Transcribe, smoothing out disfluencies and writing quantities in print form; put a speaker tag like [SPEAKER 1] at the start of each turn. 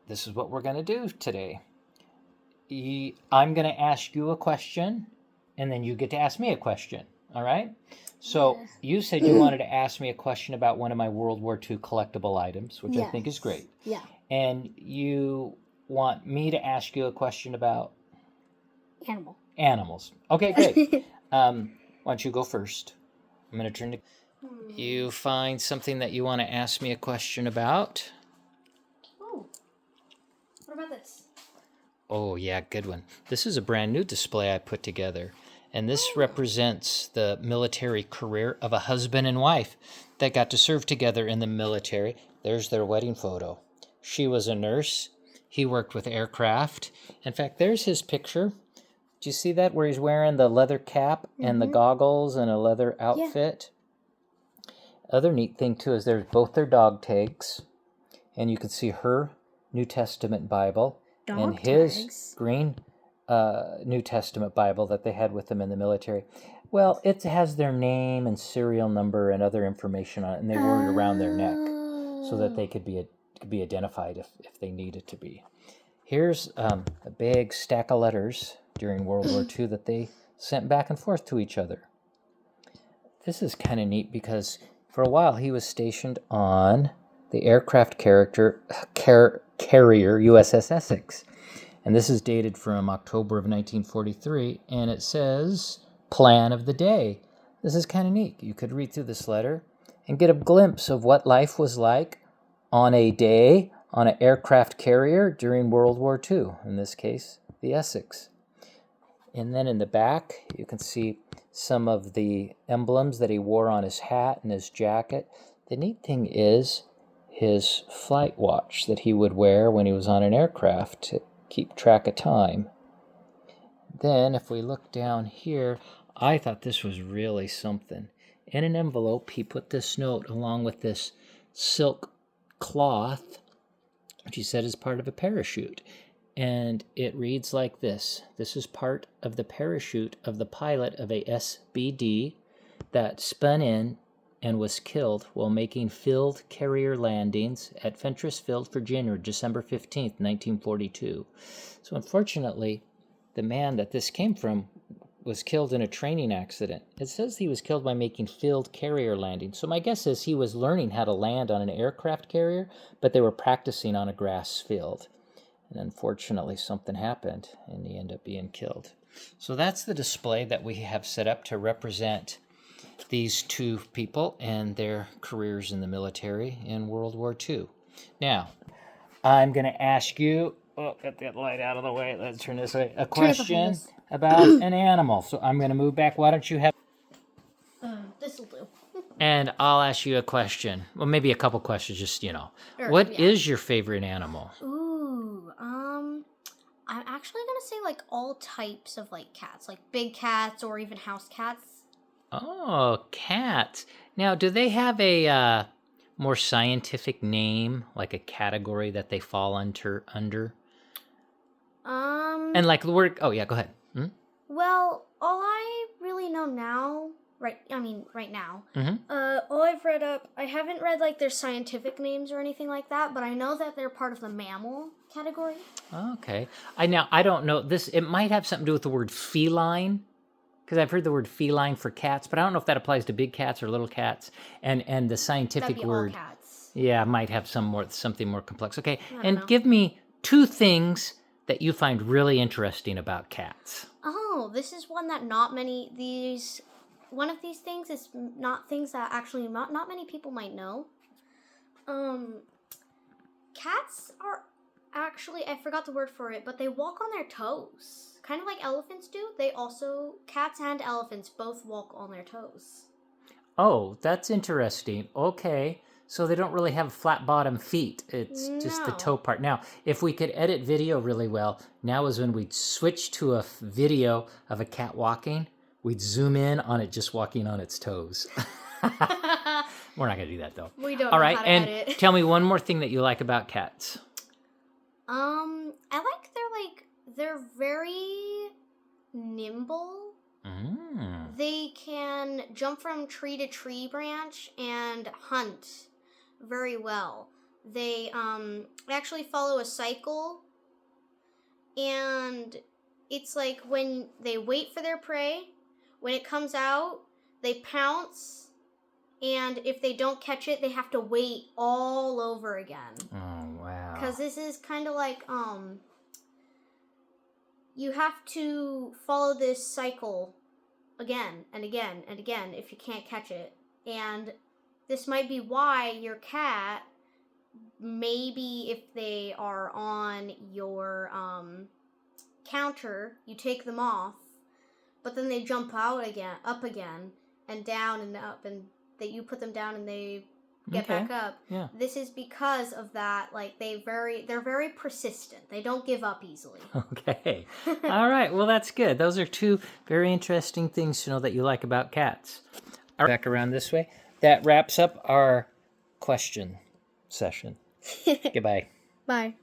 [SPEAKER 1] this is what we're going to do today. I'm going to ask you a question, and then you get to ask me a question. All right? So you said you wanted to ask me a question about one of my World War II collectible items, which I think is great.
[SPEAKER 2] Yeah.
[SPEAKER 1] And you want me to ask you a question about? Animals. Okay, great. Why don't you go first? I'm going to turn to... You find something that you want to ask me a question about?
[SPEAKER 2] Oh. What about this?
[SPEAKER 1] Oh, yeah, good one. This is a brand new display I put together. And this represents the military career of a husband and wife that got to serve together in the military. There's their wedding photo. She was a nurse. He worked with aircraft. In fact, there's his picture. Do you see that, where he's wearing the leather cap and the goggles and a leather outfit? Yeah. Other neat thing, too, is there's both their dog tags. And you can see her New Testament Bible and his green New Testament Bible that they had with them in the military. Well, it has their name and serial number and other information on it, and they wore it around their neck so that they could be identified if they needed to be. Here's a big stack of letters during World War II that they sent back and forth to each other. This is kind of neat because for a while he was stationed on the aircraft carrier USS Essex. And this is dated from October of 1943, and it says, plan of the day. This is kind of neat. You could read through this letter and get a glimpse of what life was like on a day on an aircraft carrier during World War II, in this case, the Essex. And then in the back, you can see some of the emblems that he wore on his hat and his jacket. The neat thing is his flight watch that he would wear when he was on an aircraft to keep track of time. Then, if we look down here, I thought this was really something. In an envelope, he put this note along with this silk cloth, which he said is part of a parachute. And it reads like this. This is part of the parachute of the pilot of a SBD that spun in and was killed while making field carrier landings at Fentress Field, Virginia, December 15th, 1942. So unfortunately, the man that this came from was killed in a training accident. It says he was killed by making field carrier landings. So my guess is he was learning how to land on an aircraft carrier, but they were practicing on a grass field. And unfortunately, something happened, and he ended up being killed. So that's the display that we have set up to represent these two people and their careers in the military in World War II. Now, I'm going to ask you, get that light out of the way, let's turn this way, a question about an animal. So I'm going to move back. Why don't you have...
[SPEAKER 2] This'll do.
[SPEAKER 1] And I'll ask you a question. Well, maybe a couple questions, just, What is your favorite animal?
[SPEAKER 2] Ooh, I'm actually going to say, like, all types of, like, cats. Like, big cats or even house cats.
[SPEAKER 1] Oh, cats. Now, do they have a more scientific name, like a category that they fall under? And like the word... Oh, yeah, go ahead.
[SPEAKER 2] Well, all I really know now... right now. All I've read up, I haven't read, like, their scientific names or anything like that, but I know that they're part of the mammal category.
[SPEAKER 1] Okay. I don't know. It might have something to do with the word feline, because I've heard the word feline for cats, but I don't know if that applies to big cats or little cats. And the scientific
[SPEAKER 2] That'd be
[SPEAKER 1] word...
[SPEAKER 2] all cats.
[SPEAKER 1] Yeah, might have something more complex. Okay, and give me 2 things that you find really interesting about cats.
[SPEAKER 2] Oh, this is one that one of these things is not things that actually not many people might know. Cats are actually, I forgot the word for it, but they walk on their toes. Kind of like elephants do. Cats and elephants both walk on their toes.
[SPEAKER 1] Oh, that's interesting. Okay. So they don't really have flat bottom feet. It's just the toe part. Now, if we could edit video really well, now is when we'd switch to a video of a cat walking. We'd zoom in on it just walking on its toes. We're not going to do that, though.
[SPEAKER 2] We don't
[SPEAKER 1] All
[SPEAKER 2] know
[SPEAKER 1] right,
[SPEAKER 2] how to
[SPEAKER 1] and
[SPEAKER 2] edit.
[SPEAKER 1] Tell me one more thing that you like about cats.
[SPEAKER 2] I like they're very nimble. They can jump from tree to tree branch and hunt very well. they actually follow a cycle, and it's like when they wait for their prey, when it comes out, they pounce, and if they don't catch it, they have to wait all over again.
[SPEAKER 1] Oh, wow.
[SPEAKER 2] Because this is kind of like, you have to follow this cycle again and again and again if you can't catch it. And this might be why your cat, maybe if they are on your counter, you take them off, but then they jump out again, up again, and down and up, and that you put them down and they get back up.
[SPEAKER 1] Yeah.
[SPEAKER 2] This is because of that. Like they're very persistent. They don't give up easily.
[SPEAKER 1] Okay. All right. Well, that's good. Those are two very interesting things to know that you like about cats. All right. Back around this way. That wraps up our question session. Goodbye.
[SPEAKER 2] Bye.